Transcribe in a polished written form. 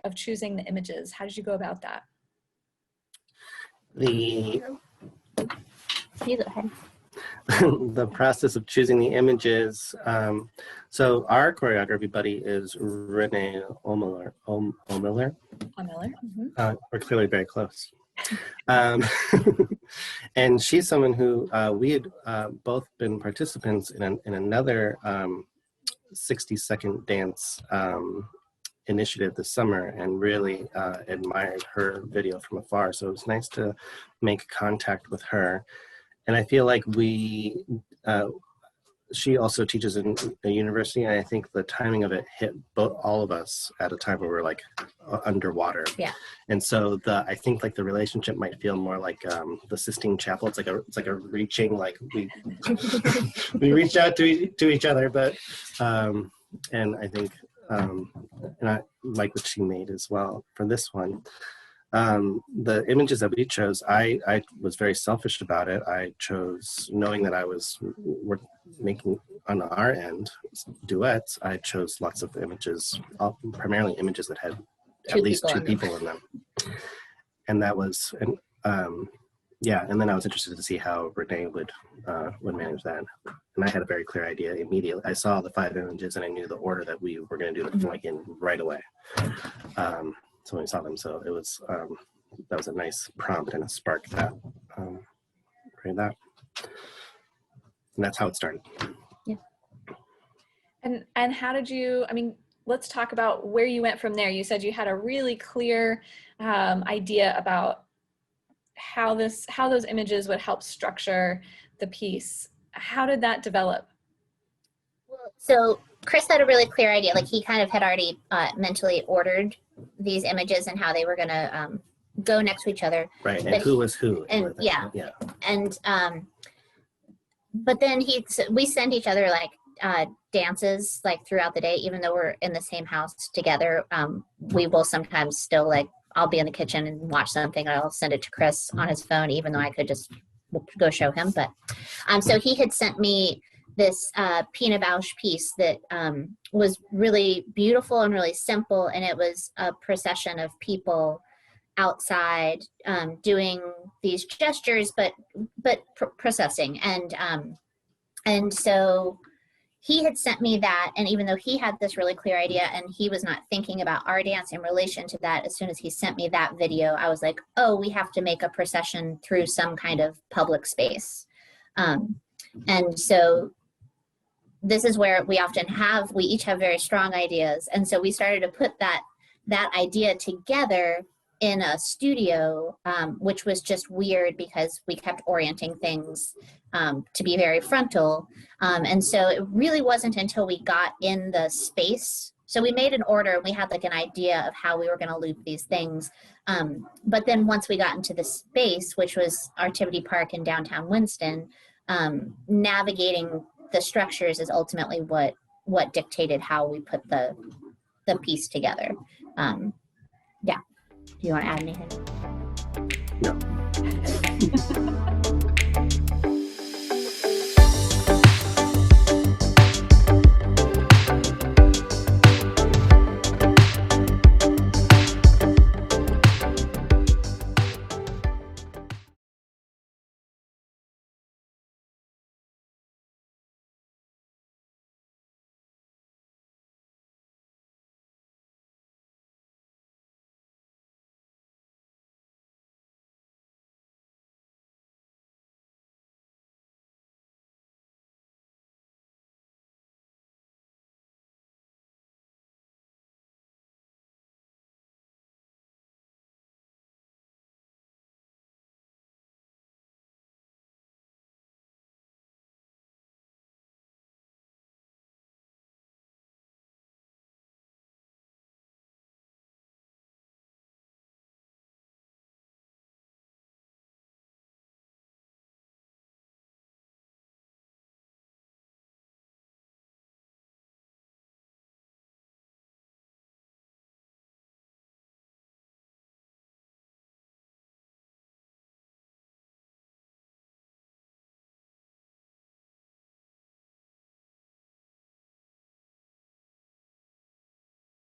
of choosing the images? How did you go about that? The You go ahead. the process of choosing the images. So our choreography buddy is Renee Omiller. Miller. We're clearly very close. And she's someone who we had both been participants in another 60-second dance initiative this summer, and really admired her video from afar. So it was nice to make contact with her. And I feel like she also teaches in a university, and I think the timing of it hit all of us at a time where we're like underwater. Yeah. And so I think like the relationship might feel more like the Sistine Chapel. It's like a reaching, like we we reached out to each other, but and I think and I like what she made as well for this one. The images that we chose, I was very selfish about it. I chose, knowing that we're making on our end duets, I chose lots of images, primarily images that had at least two people in them. And that was, and then I was interested to see how Renee would manage that. And I had a very clear idea immediately. I saw the 5 images and I knew the order that we were going to do the like in right away. So when we saw them, so it was that was a nice prompt and a spark that created that, and that's how it started. Yeah. And how did you? I mean, let's talk about where you went from there. You said you had a really clear idea about how those images would help structure the piece. How did that develop? So Chris had a really clear idea. Like he kind of had already mentally ordered these images and how they were going to go next to each other. Right, and who was who. And yeah. And but then we send each other like dances like throughout the day, even though we're in the same house together. We will sometimes still like, I'll be in the kitchen and watch something. I'll send it to Chris on his phone, even though I could just go show him. But so he had sent me this Pina Bausch piece that was really beautiful and really simple, and it was a procession of people outside doing these gestures, but processing, and so he had sent me that, and even though he had this really clear idea and he was not thinking about our dance in relation to that, as soon as he sent me that video, I was like, oh, we have to make a procession through some kind of public space. And so this is where we each have very strong ideas. And so we started to put that idea together in a studio, which was just weird because we kept orienting things to be very frontal. And so it really wasn't until we got in the space. So we made an order and we had like an idea of how we were going to loop these things. But then once we got into the space, which was Artivity Park in downtown Winston, navigating the structures is ultimately what dictated how we put the piece together. Yeah. Do you want to add anything? No.